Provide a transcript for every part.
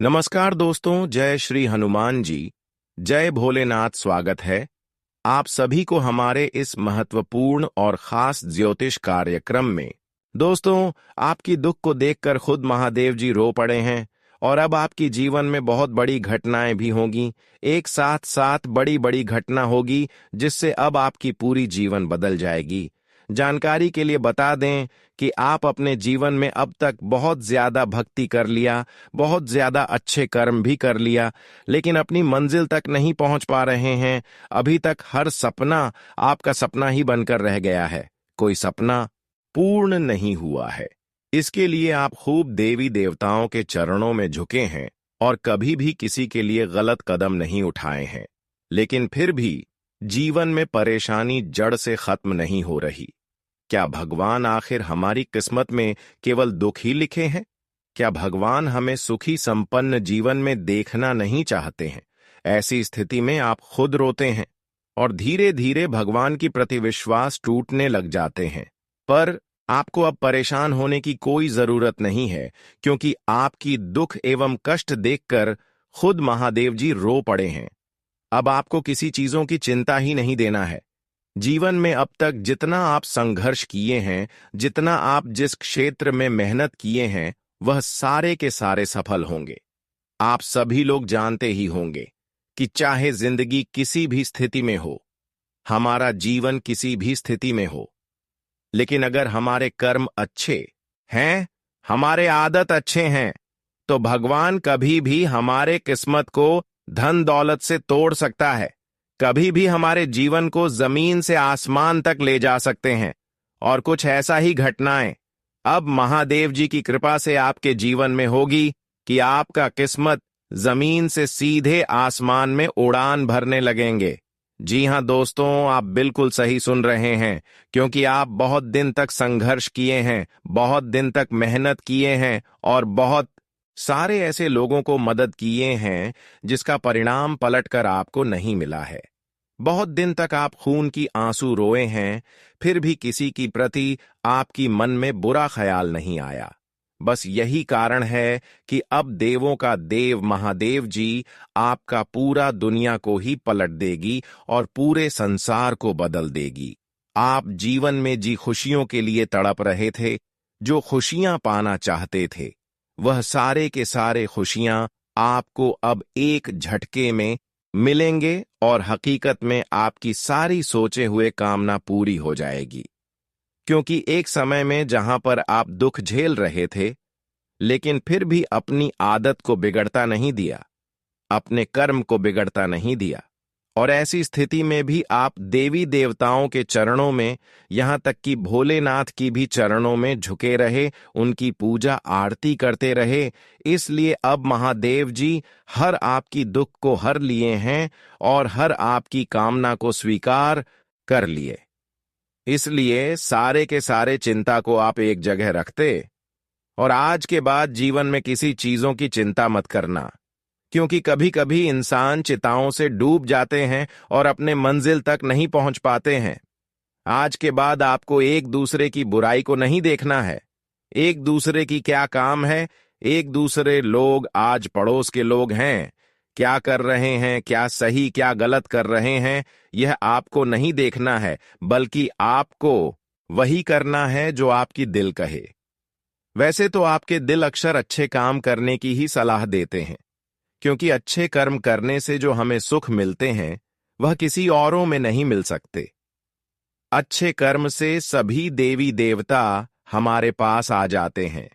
नमस्कार दोस्तों, जय श्री हनुमान जी। जय भोलेनाथ। स्वागत है आप सभी को हमारे इस महत्वपूर्ण और खास ज्योतिष कार्यक्रम में। दोस्तों, आपकी दुख को देखकर खुद महादेव जी रो पड़े हैं और अब आपकी जीवन में बहुत बड़ी घटनाएं भी होंगी। एक साथ साथ बड़ी बड़ी घटना होगी जिससे अब आपकी पूरी जीवन बदल जाएगी। जानकारी के लिए बता दें कि आप अपने जीवन में अब तक बहुत ज्यादा भक्ति कर लिया, बहुत ज्यादा अच्छे कर्म भी कर लिया, लेकिन अपनी मंजिल तक नहीं पहुंच पा रहे हैं। अभी तक हर सपना आपका सपना ही बनकर रह गया है, कोई सपना पूर्ण नहीं हुआ है। इसके लिए आप खूब देवी देवताओं के चरणों में झुके हैं और कभी भी किसी के लिए गलत कदम नहीं उठाए हैं, लेकिन फिर भी जीवन में परेशानी जड़ से खत्म नहीं हो रही। क्या भगवान आखिर हमारी किस्मत में केवल दुख ही लिखे हैं? क्या भगवान हमें सुखी संपन्न जीवन में देखना नहीं चाहते हैं? ऐसी स्थिति में आप खुद रोते हैं और धीरे धीरे भगवान की प्रति विश्वास टूटने लग जाते हैं। पर आपको अब परेशान होने की कोई जरूरत नहीं है, क्योंकि आपकी दुख एवं कष्ट देखकर खुद महादेव जी रो पड़े हैं। अब आपको किसी चीजों की चिंता ही नहीं देना है। जीवन में अब तक जितना आप संघर्ष किए हैं, जितना आप जिस क्षेत्र में मेहनत किए हैं, वह सारे के सारे सफल होंगे। आप सभी लोग जानते ही होंगे कि चाहे जिंदगी किसी भी स्थिति में हो, हमारा जीवन किसी भी स्थिति में हो, लेकिन अगर हमारे कर्म अच्छे हैं, हमारे आदत अच्छे हैं, तो भगवान कभी भी हमारे किस्मत को धन दौलत से तोड़ सकता है। कभी भी हमारे जीवन को जमीन से आसमान तक ले जा सकते हैं। और कुछ ऐसा ही घटनाएं अब महादेव जी की कृपा से आपके जीवन में होगी कि आपका किस्मत जमीन से सीधे आसमान में उड़ान भरने लगेंगे। जी हां दोस्तों, आप बिल्कुल सही सुन रहे हैं, क्योंकि आप बहुत दिन तक संघर्ष किए हैं, बहुत दिन तक मेहनत किए हैं और बहुत सारे ऐसे लोगों को मदद किए हैं जिसका परिणाम पलटकर आपको नहीं मिला है। बहुत दिन तक आप खून की आंसू रोए हैं, फिर भी किसी की प्रति आपकी मन में बुरा ख्याल नहीं आया। बस यही कारण है कि अब देवों का देव महादेव जी आपका पूरा दुनिया को ही पलट देगी और पूरे संसार को बदल देगी। आप जीवन में जी खुशियों के लिए तड़प रहे थे, जो खुशियां पाना चाहते थे, वह सारे के सारे खुशियां आपको अब एक झटके में मिलेंगे और हकीकत में आपकी सारी सोचे हुए कामना पूरी हो जाएगी। क्योंकि एक समय में जहां पर आप दुख झेल रहे थे, लेकिन फिर भी अपनी आदत को बिगड़ता नहीं दिया, अपने कर्म को बिगड़ता नहीं दिया, और ऐसी स्थिति में भी आप देवी देवताओं के चरणों में, यहां तक कि भोलेनाथ की भी चरणों में झुके रहे, उनकी पूजा आरती करते रहे। इसलिए अब महादेव जी हर आपकी दुख को हर लिए हैं और हर आपकी कामना को स्वीकार कर लिए। इसलिए सारे के सारे चिंता को आप एक जगह रखते और आज के बाद जीवन में किसी चीजों की चिंता मत करना, क्योंकि कभी कभी इंसान चिताओं से डूब जाते हैं और अपने मंजिल तक नहीं पहुंच पाते हैं। आज के बाद आपको एक दूसरे की बुराई को नहीं देखना है, एक दूसरे की क्या काम है, एक दूसरे लोग आज पड़ोस के लोग हैं, क्या कर रहे हैं, क्या सही क्या गलत कर रहे हैं, यह आपको नहीं देखना है, बल्कि आपको वही करना है जो आपकी दिल कहे। वैसे तो आपके दिल अक्सर अच्छे काम करने की ही सलाह देते हैं, क्योंकि अच्छे कर्म करने से जो हमें सुख मिलते हैं वह किसी औरों में नहीं मिल सकते। अच्छे कर्म से सभी देवी देवता हमारे पास आ जाते हैं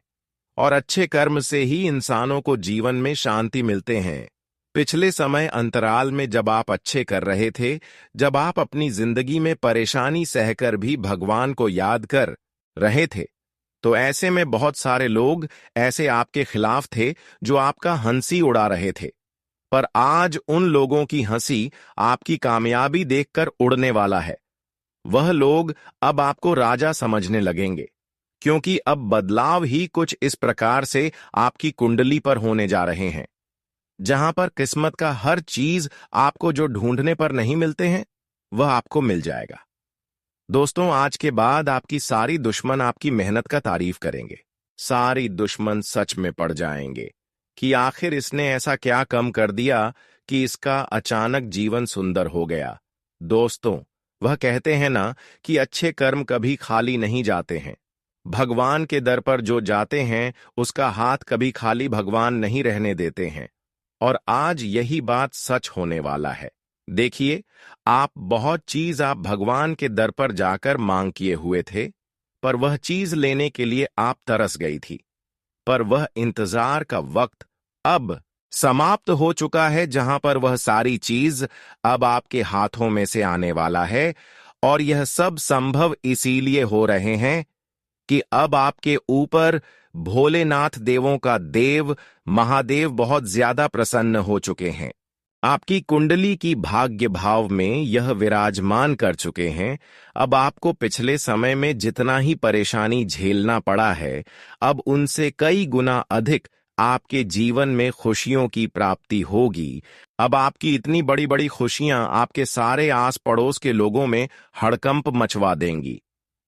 और अच्छे कर्म से ही इंसानों को जीवन में शांति मिलते हैं। पिछले समय अंतराल में जब आप अच्छे कर रहे थे, जब आप अपनी जिंदगी में परेशानी सहकर भी भगवान को याद कर रहे थे, तो ऐसे में बहुत सारे लोग ऐसे आपके खिलाफ थे जो आपका हंसी उड़ा रहे थे। पर आज उन लोगों की हंसी आपकी कामयाबी देखकर उड़ने वाला है। वह लोग अब आपको राजा समझने लगेंगे, क्योंकि अब बदलाव ही कुछ इस प्रकार से आपकी कुंडली पर होने जा रहे हैं। जहां पर किस्मत का हर चीज आपको जो ढूंढने पर नहीं मिलते हैं, वह आपको मिल जाएगा। दोस्तों, आज के बाद आपकी सारी दुश्मन आपकी मेहनत का तारीफ करेंगे। सारी दुश्मन सच में पड़ जाएंगे कि आखिर इसने ऐसा क्या कम कर दिया कि इसका अचानक जीवन सुंदर हो गया। दोस्तों, वह कहते हैं ना कि अच्छे कर्म कभी खाली नहीं जाते हैं। भगवान के दर पर जो जाते हैं उसका हाथ कभी खाली भगवान नहीं रहने देते हैं। और आज यही बात सच होने वाला है। देखिए, आप बहुत चीज आप भगवान के दर पर जाकर मांग किए हुए थे, पर वह चीज लेने के लिए आप तरस गई थी। पर वह इंतजार का वक्त अब समाप्त हो चुका है, जहां पर वह सारी चीज अब आपके हाथों में से आने वाला है। और यह सब संभव इसीलिए हो रहे हैं कि अब आपके ऊपर भोलेनाथ देवों का देव महादेव बहुत ज्यादा प्रसन्न हो चुके हैं। आपकी कुंडली की भाग्य भाव में यह विराजमान कर चुके हैं। अब आपको पिछले समय में जितना ही परेशानी झेलना पड़ा है, अब उनसे कई गुना अधिक आपके जीवन में खुशियों की प्राप्ति होगी। अब आपकी इतनी बड़ी बड़ी खुशियां आपके सारे आस पड़ोस के लोगों में हड़कंप मचवा देंगी।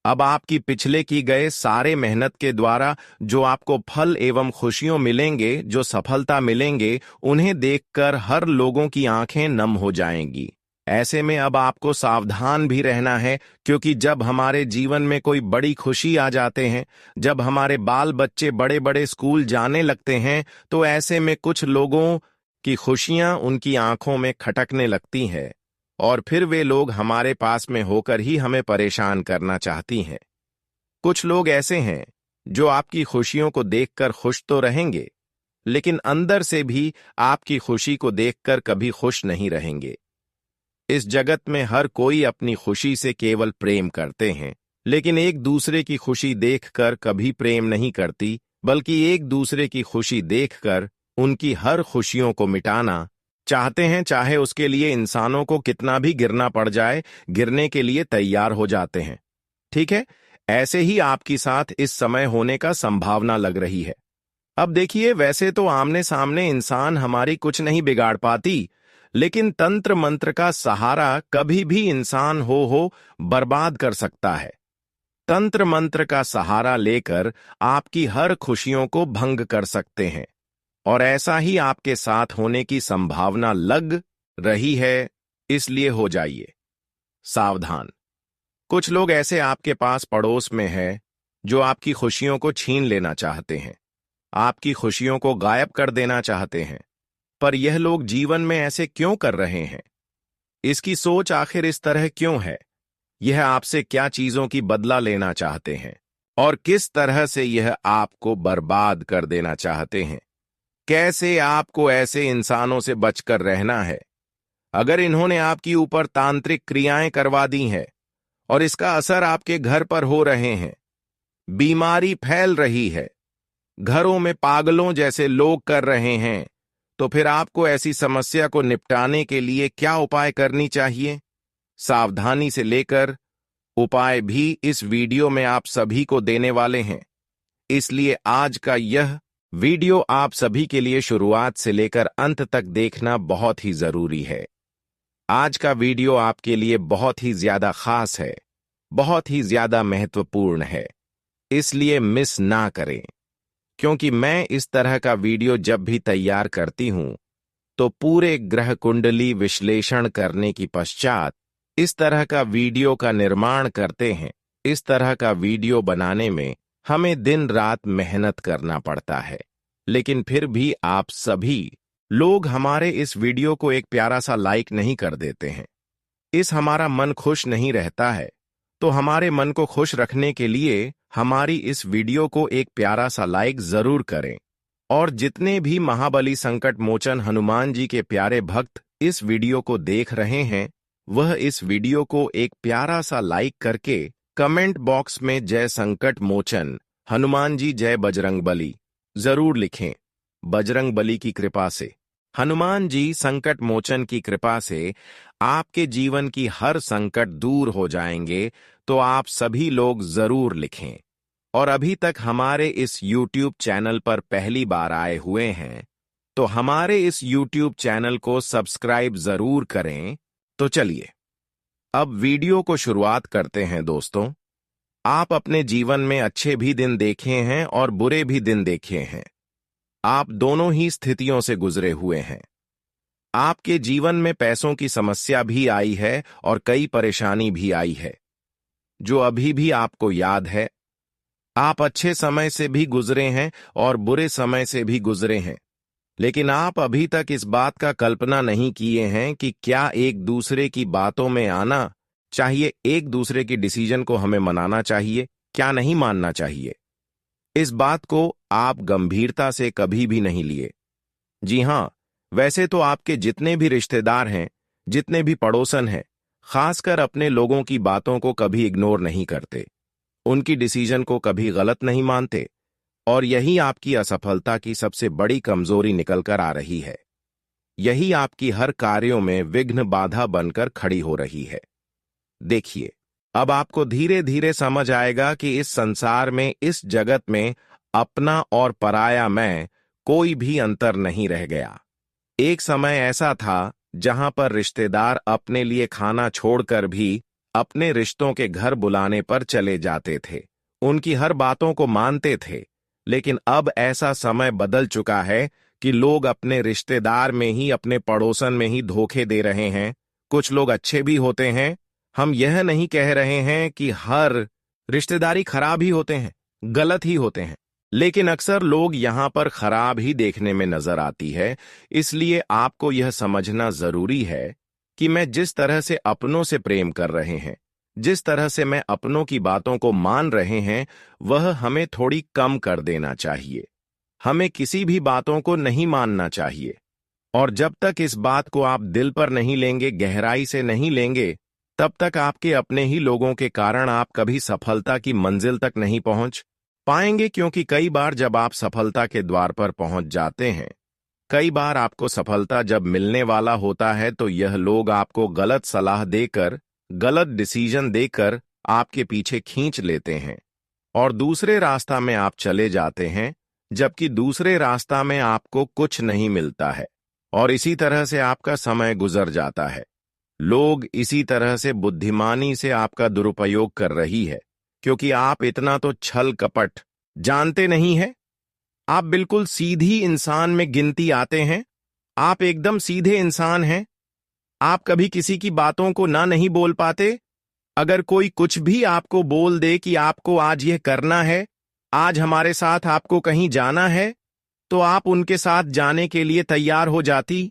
अब आपकी पिछले की गए सारे मेहनत के द्वारा जो आपको फल एवं खुशियों मिलेंगे, जो सफलता मिलेंगे, उन्हें देखकर हर लोगों की आंखें नम हो जाएंगी। ऐसे में अब आपको सावधान भी रहना है, क्योंकि जब हमारे जीवन में कोई बड़ी खुशी आ जाते हैं, जब हमारे बाल बच्चे बड़े बड़े स्कूल जाने लगते हैं, तो ऐसे में कुछ लोगों की खुशियां उनकी आंखों में खटकने लगती हैं और फिर वे लोग हमारे पास में होकर ही हमें परेशान करना चाहती हैं। कुछ लोग ऐसे हैं जो आपकी खुशियों को देखकर खुश तो रहेंगे, लेकिन अंदर से भी आपकी खुशी को देखकर कभी खुश नहीं रहेंगे। इस जगत में हर कोई अपनी खुशी से केवल प्रेम करते हैं, लेकिन एक दूसरे की खुशी देखकर कभी प्रेम नहीं करती, बल्कि एक दूसरे की खुशी देखकर उनकी हर खुशियों को मिटाना चाहते हैं। चाहे उसके लिए इंसानों को कितना भी गिरना पड़ जाए, गिरने के लिए तैयार हो जाते हैं। ठीक है, ऐसे ही आपके साथ इस समय होने का संभावना लग रही है। अब देखिए, वैसे तो आमने सामने इंसान हमारी कुछ नहीं बिगाड़ पाती, लेकिन तंत्र मंत्र का सहारा कभी भी इंसान हो बर्बाद कर सकता है। तंत्र मंत्र का सहारा लेकर आपकी हर खुशियों को भंग कर सकते हैं, और ऐसा ही आपके साथ होने की संभावना लग रही है। इसलिए हो जाइए सावधान। कुछ लोग ऐसे आपके पास पड़ोस में हैं जो आपकी खुशियों को छीन लेना चाहते हैं, आपकी खुशियों को गायब कर देना चाहते हैं। पर यह लोग जीवन में ऐसे क्यों कर रहे हैं? इसकी सोच आखिर इस तरह क्यों है? यह आपसे क्या चीजों की बदला लेना चाहते हैं और किस तरह से यह आपको बर्बाद कर देना चाहते हैं? कैसे आपको ऐसे इंसानों से बचकर रहना है? अगर इन्होंने आपकी ऊपर तांत्रिक क्रियाएं करवा दी हैं और इसका असर आपके घर पर हो रहे हैं, बीमारी फैल रही है, घरों में पागलों जैसे लोग कर रहे हैं, तो फिर आपको ऐसी समस्या को निपटाने के लिए क्या उपाय करनी चाहिए? सावधानी से लेकर उपाय भी इस वीडियो में आप सभी को देने वाले हैं। इसलिए आज का यह वीडियो आप सभी के लिए शुरुआत से लेकर अंत तक देखना बहुत ही जरूरी है। आज का वीडियो आपके लिए बहुत ही ज्यादा खास है, बहुत ही ज्यादा महत्वपूर्ण है, इसलिए मिस ना करें। क्योंकि मैं इस तरह का वीडियो जब भी तैयार करती हूं, तो पूरे ग्रह कुंडली विश्लेषण करने की पश्चात इस तरह का वीडियो का निर्माण करते हैं। इस तरह का वीडियो बनाने में हमें दिन रात मेहनत करना पड़ता है, लेकिन फिर भी आप सभी लोग हमारे इस वीडियो को एक प्यारा सा लाइक नहीं कर देते हैं। इस हमारा मन खुश नहीं रहता है, तो हमारे मन को खुश रखने के लिए हमारी इस वीडियो को एक प्यारा सा लाइक जरूर करें। और जितने भी महाबली संकट मोचन हनुमान जी के प्यारे भक्त इस वीडियो को देख रहे हैं, वह इस वीडियो को एक प्यारा सा लाइक करके कमेंट बॉक्स में जय संकट मोचन हनुमान जी जय बजरंगबली जरूर लिखें। बजरंगबली की कृपा से, हनुमान जी संकट मोचन की कृपा से आपके जीवन की हर संकट दूर हो जाएंगे, तो आप सभी लोग जरूर लिखें। और अभी तक हमारे इस YouTube चैनल पर पहली बार आए हुए हैं, तो हमारे इस YouTube चैनल को सब्सक्राइब जरूर करें। तो चलिए अब वीडियो को शुरुआत करते हैं। दोस्तों, आप अपने जीवन में अच्छे भी दिन देखे हैं और बुरे भी दिन देखे हैं। आप दोनों ही स्थितियों से गुजरे हुए हैं। आपके जीवन में पैसों की समस्या भी आई है और कई परेशानी भी आई है, जो अभी भी आपको याद है। आप अच्छे समय से भी गुजरे हैं और बुरे समय से भी गुजरे हैं, लेकिन आप अभी तक इस बात का कल्पना नहीं किए हैं कि क्या एक दूसरे की बातों में आना चाहिए, एक दूसरे की डिसीजन को हमें मनाना चाहिए, क्या नहीं मानना चाहिए। इस बात को आप गंभीरता से कभी भी नहीं लिए। जी हां, वैसे तो आपके जितने भी रिश्तेदार हैं, जितने भी पड़ोसन हैं, खासकर अपने लोगों की बातों को कभी इग्नोर नहीं करते, उनकी डिसीजन को कभी गलत नहीं मानते, और यही आपकी असफलता की सबसे बड़ी कमजोरी निकल कर आ रही है। यही आपकी हर कार्यों में विघ्न बाधा बनकर खड़ी हो रही है। देखिए, अब आपको धीरे धीरे समझ आएगा कि इस संसार में, इस जगत में अपना और पराया मैं कोई भी अंतर नहीं रह गया। एक समय ऐसा था जहां पर रिश्तेदार अपने लिए खाना छोड़कर भी अपने रिश्तों के घर बुलाने पर चले जाते थे, उनकी हर बातों को मानते थे। लेकिन अब ऐसा समय बदल चुका है कि लोग अपने रिश्तेदार में ही, अपने पड़ोसन में ही धोखे दे रहे हैं। कुछ लोग अच्छे भी होते हैं, हम यह नहीं कह रहे हैं कि हर रिश्तेदारी खराब ही होते हैं, गलत ही होते हैं, लेकिन अक्सर लोग यहां पर खराब ही देखने में नजर आती है। इसलिए आपको यह समझना जरूरी है कि मैं जिस तरह से अपनों से प्रेम कर रहे हैं, जिस तरह से मैं अपनों की बातों को मान रहे हैं, वह हमें थोड़ी कम कर देना चाहिए। हमें किसी भी बातों को नहीं मानना चाहिए, और जब तक इस बात को आप दिल पर नहीं लेंगे, गहराई से नहीं लेंगे, तब तक आपके अपने ही लोगों के कारण आप कभी सफलता की मंजिल तक नहीं पहुंच पाएंगे। क्योंकि कई बार जब आप सफलता के द्वार पर पहुंच जाते हैं, कई बार आपको सफलता जब मिलने वाला होता है, तो यह लोग आपको गलत सलाह देकर, गलत डिसीजन देकर आपके पीछे खींच लेते हैं और दूसरे रास्ता में आप चले जाते हैं, जबकि दूसरे रास्ता में आपको कुछ नहीं मिलता है, और इसी तरह से आपका समय गुजर जाता है। लोग इसी तरह से बुद्धिमानी से आपका दुरुपयोग कर रही है, क्योंकि आप इतना तो छल कपट जानते नहीं हैं। आप बिल्कुल सीधी इंसान में गिनती आते हैं, आप एकदम सीधे इंसान हैं। आप कभी किसी की बातों को ना नहीं बोल पाते। अगर कोई कुछ भी आपको बोल दे कि आपको आज यह करना है, आज हमारे साथ आपको कहीं जाना है, तो आप उनके साथ जाने के लिए तैयार हो जाती।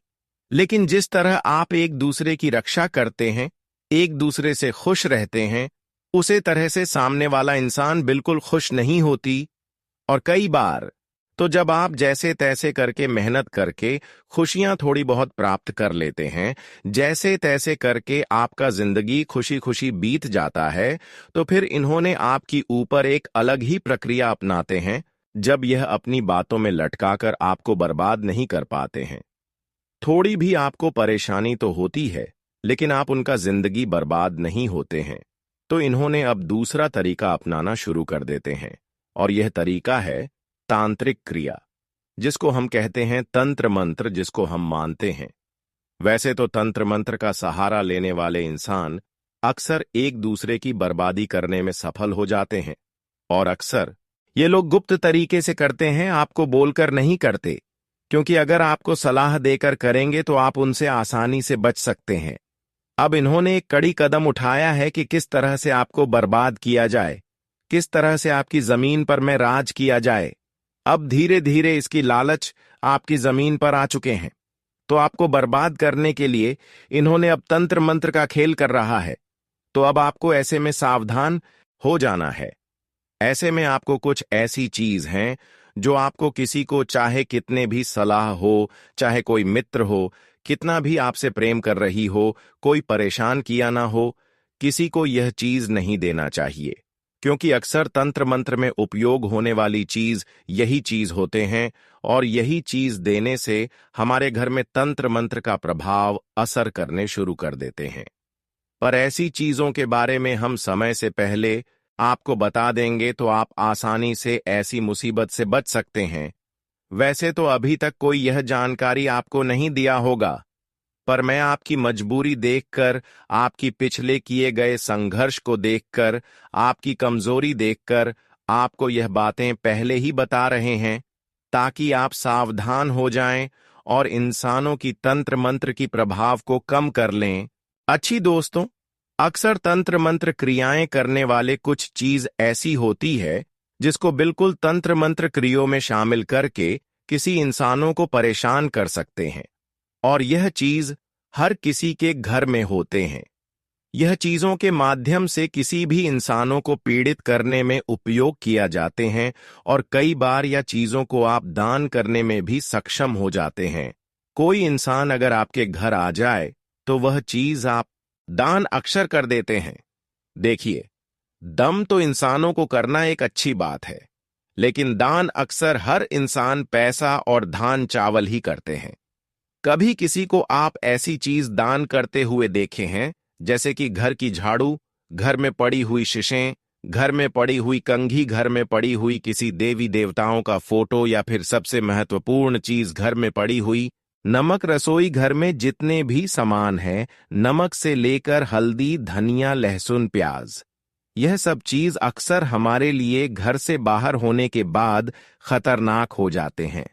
लेकिन जिस तरह आप एक दूसरे की रक्षा करते हैं, एक दूसरे से खुश रहते हैं, उसे तरह से सामने वाला इंसान बिल्कुल खुश नहीं होती। और कई बार तो जब आप जैसे तैसे करके, मेहनत करके खुशियां थोड़ी बहुत प्राप्त कर लेते हैं, जैसे तैसे करके आपका जिंदगी खुशी खुशी बीत जाता है, तो फिर इन्होंने आपकी ऊपर एक अलग ही प्रक्रिया अपनाते हैं, जब यह अपनी बातों में लटकाकर आपको बर्बाद नहीं कर पाते हैं। थोड़ी भी आपको परेशानी तो होती है, लेकिन आप उनका जिंदगी बर्बाद नहीं होते हैं। तो इन्होंने अब दूसरा तरीका अपनाना शुरू कर देते हैं, और यह तरीका है तांत्रिक क्रिया, जिसको हम कहते हैं तंत्र मंत्र, जिसको हम मानते हैं। वैसे तो तंत्र मंत्र का सहारा लेने वाले इंसान अक्सर एक दूसरे की बर्बादी करने में सफल हो जाते हैं, और अक्सर ये लोग गुप्त तरीके से करते हैं, आपको बोलकर नहीं करते, क्योंकि अगर आपको सलाह देकर करेंगे तो आप उनसे आसानी से बच सकते हैं। अब इन्होंने एक कड़ी कदम उठाया है कि किस तरह से आपको बर्बाद किया जाए, किस तरह से आपकी जमीन पर में राज किया जाए। अब धीरे धीरे इसकी लालच आपकी जमीन पर आ चुके हैं, तो आपको बर्बाद करने के लिए इन्होंने अब तंत्र मंत्र का खेल कर रहा है। तो अब आपको ऐसे में सावधान हो जाना है। ऐसे में आपको कुछ ऐसी चीज हैं जो आपको किसी को, चाहे कितने भी सलाह हो, चाहे कोई मित्र हो, कितना भी आपसे प्रेम कर रही हो, कोई परेशान किया ना हो, किसी को यह चीज नहीं देना चाहिए। क्योंकि अक्सर तंत्र मंत्र में उपयोग होने वाली चीज यही चीज होते हैं, और यही चीज देने से हमारे घर में तंत्र मंत्र का प्रभाव असर करने शुरू कर देते हैं। पर ऐसी चीजों के बारे में हम समय से पहले आपको बता देंगे, तो आप आसानी से ऐसी मुसीबत से बच सकते हैं। वैसे तो अभी तक कोई यह जानकारी आपको नहीं दिया होगा, पर मैं आपकी मजबूरी देखकर, आपकी पिछले किए गए संघर्ष को देखकर, आपकी कमजोरी देखकर आपको यह बातें पहले ही बता रहे हैं। ताकि आप सावधान हो जाएं और इंसानों की तंत्र मंत्र की प्रभाव को कम कर लें। अच्छी दोस्तों, अक्सर तंत्र मंत्र क्रियाएं करने वाले कुछ चीज ऐसी होती है जिसको बिल्कुल तंत्र मंत्र क्रियाओं में शामिल करके किसी इंसानों को परेशान कर सकते हैं, और यह चीज हर किसी के घर में होते हैं। यह चीजों के माध्यम से किसी भी इंसानों को पीड़ित करने में उपयोग किया जाते हैं, और कई बार यह चीजों को आप दान करने में भी सक्षम हो जाते हैं। कोई इंसान अगर आपके घर आ जाए तो वह चीज आप दान अक्सर कर देते हैं। देखिए, दम तो इंसानों को करना एक अच्छी बात है, लेकिन दान अक्सर हर इंसान पैसा और धान चावल ही करते हैं। कभी किसी को आप ऐसी चीज दान करते हुए देखे हैं, जैसे कि घर की झाड़ू, घर में पड़ी हुई शीशें, घर में पड़ी हुई कंघी, घर में पड़ी हुई किसी देवी देवताओं का फोटो, या फिर सबसे महत्वपूर्ण चीज घर में पड़ी हुई नमक? रसोई घर में जितने भी सामान हैं, नमक से लेकर हल्दी, धनिया, लहसुन, प्याज, यह सब चीज अक्सर हमारे लिए घर से बाहर होने के बाद खतरनाक हो जाते हैं।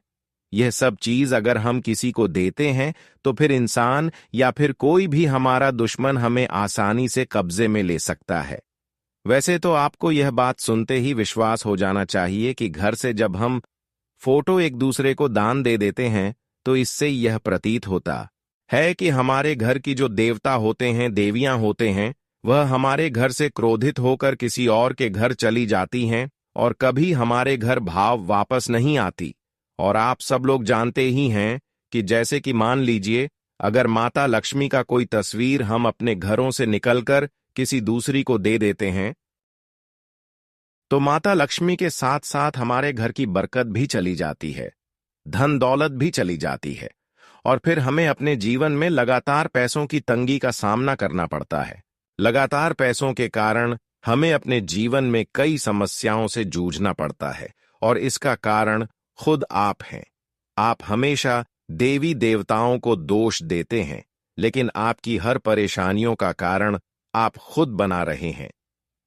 यह सब चीज अगर हम किसी को देते हैं तो फिर इंसान या फिर कोई भी हमारा दुश्मन हमें आसानी से कब्जे में ले सकता है। वैसे तो आपको यह बात सुनते ही विश्वास हो जाना चाहिए कि घर से जब हम फोटो एक दूसरे को दान दे देते हैं तो इससे यह प्रतीत होता है कि हमारे घर की जो देवता होते हैं, देवियां होते हैं, वह हमारे घर से क्रोधित होकर किसी और के घर चली जाती हैं और कभी हमारे घर भाव वापस नहीं आती। और आप सब लोग जानते ही हैं कि जैसे कि मान लीजिए, अगर माता लक्ष्मी का कोई तस्वीर हम अपने घरों से निकलकर किसी दूसरी को दे देते हैं, तो माता लक्ष्मी के साथ साथ हमारे घर की बरकत भी चली जाती है, धन दौलत भी चली जाती है, और फिर हमें अपने जीवन में लगातार पैसों की तंगी का सामना करना पड़ता है। लगातार पैसों के कारण हमें अपने जीवन में कई समस्याओं से जूझना पड़ता है, और इसका कारण खुद आप हैं। आप हमेशा देवी देवताओं को दोष देते हैं, लेकिन आपकी हर परेशानियों का कारण आप खुद बना रहे हैं।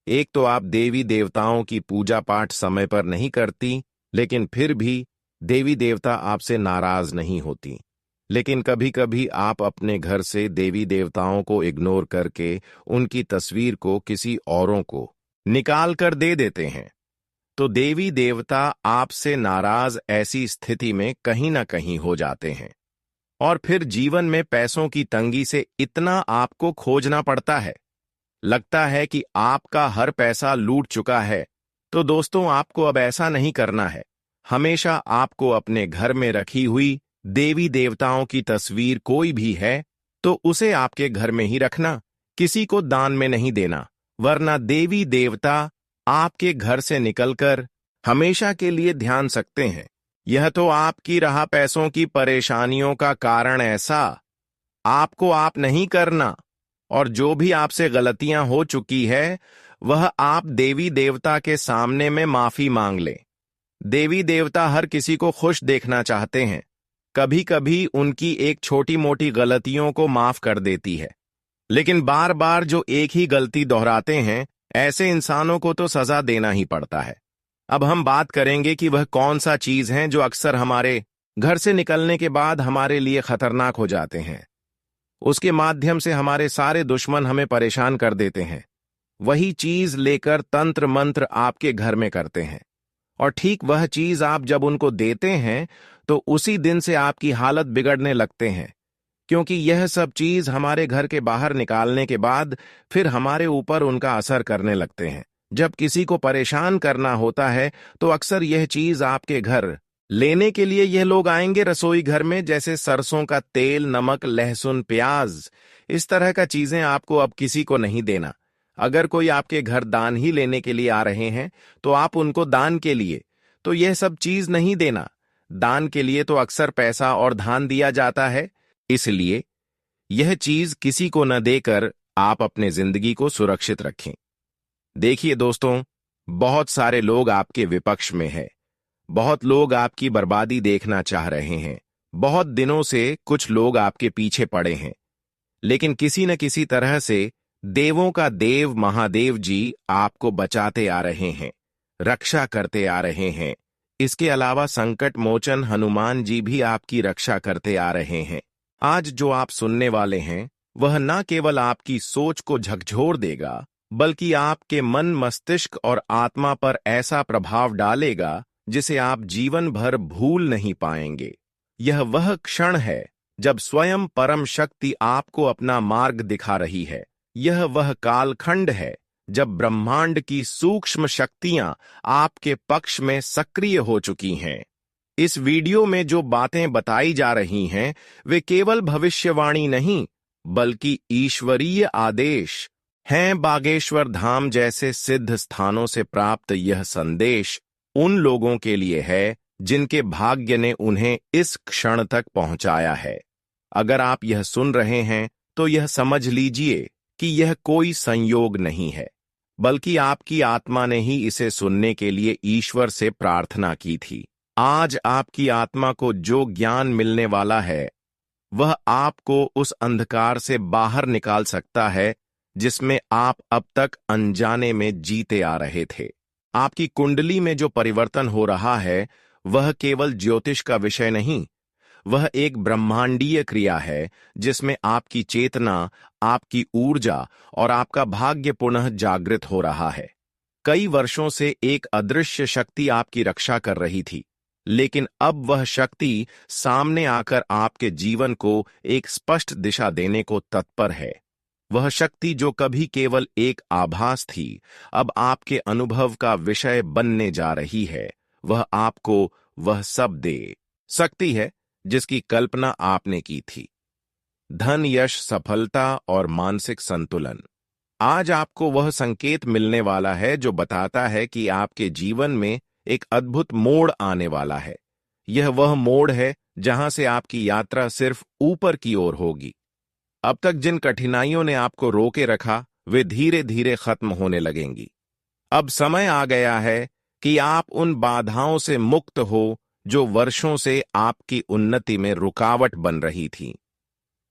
एक तो आप देवी देवताओं की पूजा पाठ समय पर नहीं करती, लेकिन फिर भी देवी देवता आपसे नाराज नहीं होती। लेकिन कभी कभी आप अपने घर से देवी देवताओं को इग्नोर करके उनकी तस्वीर को किसी औरों को निकाल कर दे देते हैं, तो देवी देवता आपसे नाराज ऐसी स्थिति में कहीं ना कहीं हो जाते हैं, और फिर जीवन में पैसों की तंगी से इतना आपको खोजना पड़ता है, लगता है कि आपका हर पैसा लूट चुका है। तो दोस्तों, आपको अब ऐसा नहीं करना है। हमेशा आपको अपने घर में रखी हुई देवी देवताओं की तस्वीर कोई भी है तो उसे आपके घर में ही रखना, किसी को दान में नहीं देना, वरना देवी देवता आपके घर से निकलकर हमेशा के लिए ध्यान सकते हैं। यह तो आपकी रहा पैसों की परेशानियों का कारण, ऐसा आपको आप नहीं करना, और जो भी आपसे गलतियां हो चुकी है वह आप देवी देवता के सामने में माफी मांग लें। देवी देवता हर किसी को खुश देखना चाहते हैं, कभी कभी उनकी एक छोटी मोटी गलतियों को माफ कर देती है, लेकिन बार बार जो एक ही गलती दोहराते हैं, ऐसे इंसानों को तो सजा देना ही पड़ता है। अब हम बात करेंगे कि वह कौन सा चीज है जो अक्सर हमारे घर से निकलने के बाद हमारे लिए खतरनाक हो जाते हैं, उसके माध्यम से हमारे सारे दुश्मन हमें परेशान कर देते हैं। वही चीज लेकर तंत्र मंत्र आपके घर में करते हैं, और ठीक वह चीज आप जब उनको देते हैं तो उसी दिन से आपकी हालत बिगड़ने लगते हैं, क्योंकि यह सब चीज हमारे घर के बाहर निकालने के बाद फिर हमारे ऊपर उनका असर करने लगते हैं। जब किसी को परेशान करना होता है तो अक्सर यह चीज आपके घर लेने के लिए यह लोग आएंगे रसोई घर में, जैसे सरसों का तेल, नमक, लहसुन, प्याज, इस तरह का चीजें आपको अब किसी को नहीं देना। अगर कोई आपके घर दान ही लेने के लिए आ रहे हैं तो आप उनको दान के लिए तो यह सब चीज नहीं देना। दान के लिए तो अक्सर पैसा और धान दिया जाता है, इसलिए यह चीज किसी को न देकर आप अपने जिंदगी को सुरक्षित रखें। देखिए दोस्तों, बहुत सारे लोग आपके विपक्ष में हैं, बहुत लोग आपकी बर्बादी देखना चाह रहे हैं, बहुत दिनों से कुछ लोग आपके पीछे पड़े हैं, लेकिन किसी न किसी तरह से देवों का देव महादेव जी आपको बचाते आ रहे हैं, रक्षा करते आ रहे हैं। इसके अलावा संकट मोचन हनुमान जी भी आपकी रक्षा करते आ रहे हैं। आज जो आप सुनने वाले हैं वह न केवल आपकी सोच को झकझोर देगा, बल्कि आपके मन, मस्तिष्क और आत्मा पर ऐसा प्रभाव डालेगा जिसे आप जीवन भर भूल नहीं पाएंगे। यह वह क्षण है जब स्वयं परम शक्ति आपको अपना मार्ग दिखा रही है। यह वह कालखंड है जब ब्रह्मांड की सूक्ष्म शक्तियां आपके पक्ष में सक्रिय हो चुकी हैं। इस वीडियो में जो बातें बताई जा रही हैं वे केवल भविष्यवाणी नहीं, बल्कि ईश्वरीय आदेश हैं। बागेश्वर धाम जैसे सिद्ध स्थानों से प्राप्त यह संदेश उन लोगों के लिए है जिनके भाग्य ने उन्हें इस क्षण तक पहुंचाया है। अगर आप यह सुन रहे हैं तो यह समझ लीजिए कि यह कोई संयोग नहीं है, बल्कि आपकी आत्मा ने ही इसे सुनने के लिए ईश्वर से प्रार्थना की थी। आज आपकी आत्मा को जो ज्ञान मिलने वाला है वह आपको उस अंधकार से बाहर निकाल सकता है जिसमें आप अब तक अनजाने में जीते आ रहे थे। आपकी कुंडली में जो परिवर्तन हो रहा है वह केवल ज्योतिष का विषय नहीं, वह एक ब्रह्मांडीय क्रिया है जिसमें आपकी चेतना, आपकी ऊर्जा और आपका भाग्य पुनः जागृत हो रहा है। कई वर्षों से एक अदृश्य शक्ति आपकी रक्षा कर रही थी, लेकिन अब वह शक्ति सामने आकर आपके जीवन को एक स्पष्ट दिशा देने को तत्पर है। वह शक्ति जो कभी केवल एक आभास थी, अब आपके अनुभव का विषय बनने जा रही है। वह आपको वह सब दे सकती है जिसकी कल्पना आपने की थी। धन, यश, सफलता और मानसिक संतुलन। आज आपको वह संकेत मिलने वाला है जो बताता है कि आपके जीवन में एक अद्भुत मोड़ आने वाला है। यह वह मोड़ है जहां से आपकी यात्रा सिर्फ ऊपर की ओर होगी। अब तक जिन कठिनाइयों ने आपको रोके रखा वे धीरे धीरे खत्म होने लगेंगी। अब समय आ गया है कि आप उन बाधाओं से मुक्त हो जो वर्षों से आपकी उन्नति में रुकावट बन रही थी।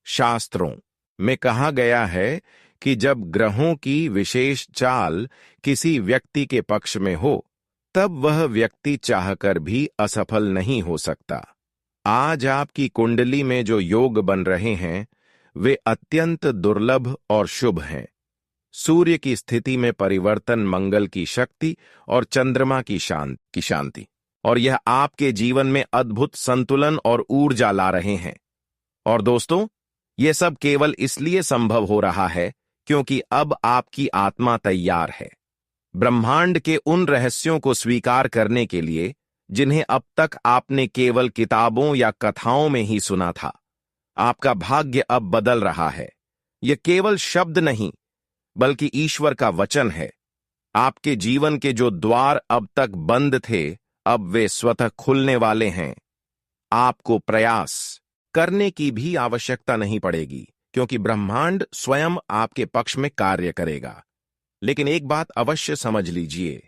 शास्त्रों में कहा गया है कि जब ग्रहों की विशेष चाल किसी व्यक्ति के पक्ष में हो, तब वह व्यक्ति चाहकर भी असफल नहीं हो सकता। आज आपकी कुंडली में जो योग बन रहे हैं वे अत्यंत दुर्लभ और शुभ हैं। सूर्य की स्थिति में परिवर्तन, मंगल की शक्ति और चंद्रमा की शांति, और यह आपके जीवन में अद्भुत संतुलन और ऊर्जा ला रहे हैं। और दोस्तों, यह सब केवल इसलिए संभव हो रहा है क्योंकि अब आपकी आत्मा तैयार है ब्रह्मांड के उन रहस्यों को स्वीकार करने के लिए जिन्हें अब तक आपने केवल किताबों या कथाओं में ही सुना था। आपका भाग्य अब बदल रहा है। यह केवल शब्द नहीं, बल्कि ईश्वर का वचन है। आपके जीवन के जो द्वार अब तक बंद थे, अब वे स्वतः खुलने वाले हैं। आपको प्रयास करने की भी आवश्यकता नहीं पड़ेगी, क्योंकि ब्रह्मांड स्वयं आपके पक्ष में कार्य करेगा। लेकिन एक बात अवश्य समझ लीजिए,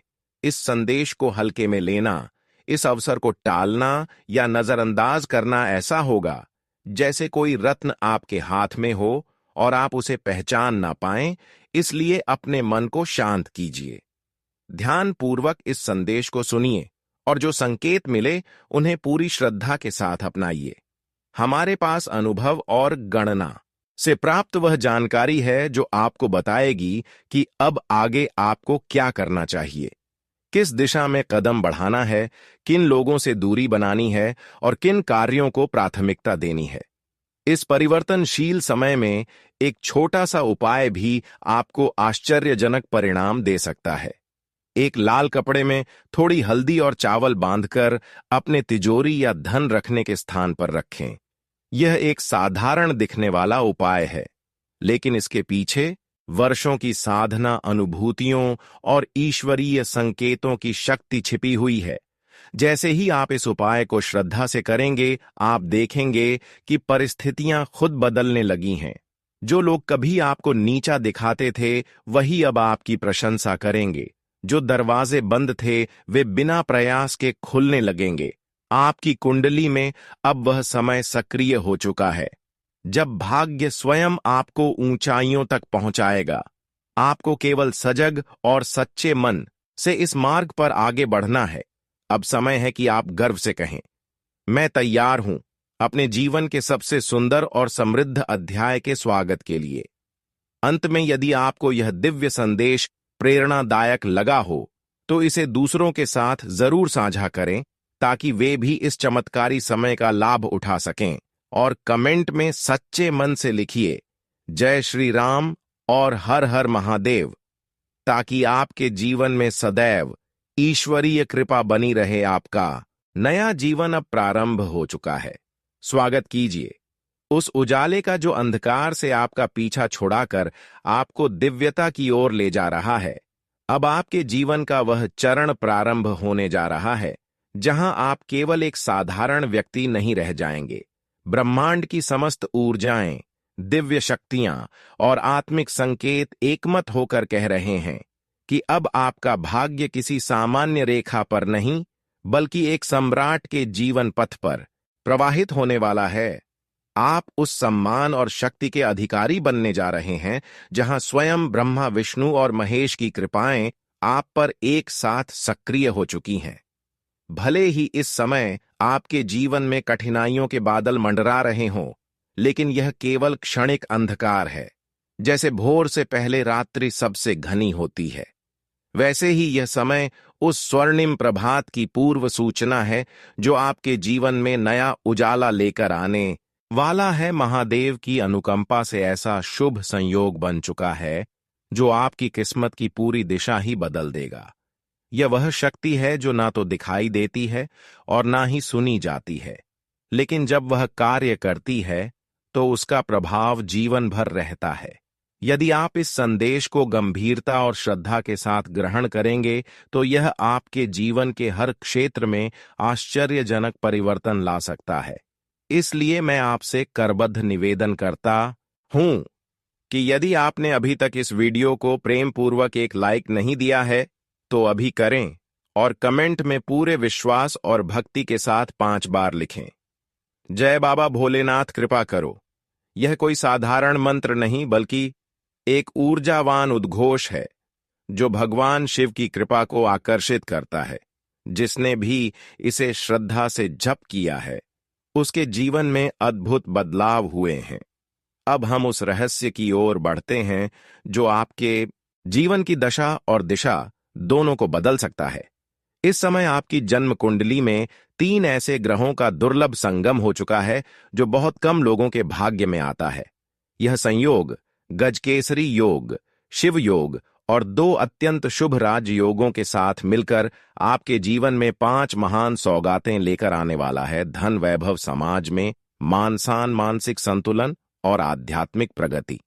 इस संदेश को हल्के में लेना, इस अवसर को टालना या नजरअंदाज करना ऐसा होगा जैसे कोई रत्न आपके हाथ में हो और आप उसे पहचान ना पाएं। इसलिए अपने मन को शांत कीजिए, ध्यानपूर्वक इस संदेश को सुनिए और जो संकेत मिले उन्हें पूरी श्रद्धा के साथ अपनाइए। हमारे पास अनुभव और गणना से प्राप्त वह जानकारी है जो आपको बताएगी कि अब आगे आपको क्या करना चाहिए, किस दिशा में कदम बढ़ाना है, किन लोगों से दूरी बनानी है और किन कार्यों को प्राथमिकता देनी है। इस परिवर्तनशील समय में एक छोटा सा उपाय भी आपको आश्चर्यजनक परिणाम दे सकता है। एक लाल कपड़े में थोड़ी हल्दी और चावल बांधकर अपने तिजोरी या धन रखने के स्थान पर रखें। यह एक साधारण दिखने वाला उपाय है, लेकिन इसके पीछे वर्षों की साधना, अनुभूतियों और ईश्वरीय संकेतों की शक्ति छिपी हुई है। जैसे ही आप इस उपाय को श्रद्धा से करेंगे, आप देखेंगे कि परिस्थितियां खुद बदलने लगी हैं। जो लोग कभी आपको नीचा दिखाते थे, वही अब आपकी प्रशंसा करेंगे। जो दरवाजे बंद थे, वे बिना प्रयास के खुलने लगेंगे। आपकी कुंडली में अब वह समय सक्रिय हो चुका है जब भाग्य स्वयं आपको ऊंचाइयों तक पहुंचाएगा। आपको केवल सजग और सच्चे मन से इस मार्ग पर आगे बढ़ना है। अब समय है कि आप गर्व से कहें, मैं तैयार हूं अपने जीवन के सबसे सुंदर और समृद्ध अध्याय के स्वागत के लिए। अंत में यदि आपको यह दिव्य संदेश प्रेरणादायक लगा हो तो इसे दूसरों के साथ जरूर साझा करें ताकि वे भी इस चमत्कारी समय का लाभ उठा सकें। और कमेंट में सच्चे मन से लिखिए जय श्री राम और हर हर महादेव, ताकि आपके जीवन में सदैव ईश्वरीय कृपा बनी रहे। आपका नया जीवन अब प्रारंभ हो चुका है। स्वागत कीजिए उस उजाले का जो अंधकार से आपका पीछा छुड़ाकर आपको दिव्यता की ओर ले जा रहा है। अब आपके जीवन का वह चरण प्रारंभ होने जा रहा है जहां आप केवल एक साधारण व्यक्ति नहीं रह जाएंगे। ब्रह्मांड की समस्त ऊर्जाएं, दिव्य शक्तियां और आत्मिक संकेत एकमत होकर कह रहे हैं कि अब आपका भाग्य किसी सामान्य रेखा पर नहीं बल्कि एक सम्राट के जीवन पथ पर प्रवाहित होने वाला है। आप उस सम्मान और शक्ति के अधिकारी बनने जा रहे हैं जहां स्वयं ब्रह्मा, विष्णु और महेश की कृपाएं आप पर एक साथ सक्रिय हो चुकी हैं। भले ही इस समय आपके जीवन में कठिनाइयों के बादल मंडरा रहे हों, लेकिन यह केवल क्षणिक अंधकार है। जैसे भोर से पहले रात्रि सबसे घनी होती है, वैसे ही यह समय उस स्वर्णिम प्रभात की पूर्व सूचना है जो आपके जीवन में नया उजाला लेकर आने वाला है। महादेव की अनुकंपा से ऐसा शुभ संयोग बन चुका है जो आपकी किस्मत की पूरी दिशा ही बदल देगा। यह वह शक्ति है जो ना तो दिखाई देती है और ना ही सुनी जाती है, लेकिन जब वह कार्य करती है तो उसका प्रभाव जीवन भर रहता है। यदि आप इस संदेश को गंभीरता और श्रद्धा के साथ ग्रहण करेंगे तो यह आपके जीवन के हर क्षेत्र में आश्चर्यजनक परिवर्तन ला सकता है। इसलिए मैं आपसे करबद्ध निवेदन करता हूं कि यदि आपने अभी तक इस वीडियो को प्रेम पूर्वक एक लाइक नहीं दिया है तो अभी करें और कमेंट में पूरे विश्वास और भक्ति के साथ 5 बार लिखें, जय बाबा भोलेनाथ कृपा करो। यह कोई साधारण मंत्र नहीं बल्कि एक ऊर्जावान उद्घोष है जो भगवान शिव की कृपा को आकर्षित करता है। जिसने भी इसे श्रद्धा से जप किया है उसके जीवन में अद्भुत बदलाव हुए हैं। अब हम उस रहस्य की ओर बढ़ते हैं जो आपके जीवन की दशा और दिशा दोनों को बदल सकता है। इस समय आपकी जन्म कुंडली में 3 ऐसे ग्रहों का दुर्लभ संगम हो चुका है जो बहुत कम लोगों के भाग्य में आता है। यह संयोग गजकेसरी योग, शिव योग और 2 अत्यंत शुभ राजयोगों के साथ मिलकर आपके जीवन में 5 महान सौगातें लेकर आने वाला है। धन, वैभव, समाज में मान सम्मान, मानसिक संतुलन और आध्यात्मिक प्रगति।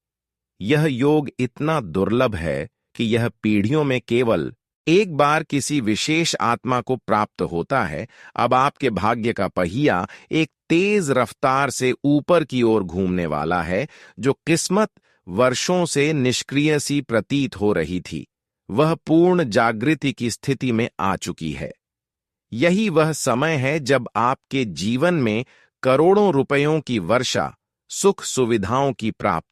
यह योग इतना दुर्लभ है कि यह पीढ़ियों में केवल एक बार किसी विशेष आत्मा को प्राप्त होता है। अब आपके भाग्य का पहिया एक तेज रफ्तार से ऊपर की ओर घूमने वाला है। जो किस्मत वर्षों से निष्क्रिय सी प्रतीत हो रही थी वह पूर्ण जागृति की स्थिति में आ चुकी है। यही वह समय है जब आपके जीवन में करोड़ों रुपयों की वर्षा, सुख सुविधाओं की प्राप्ति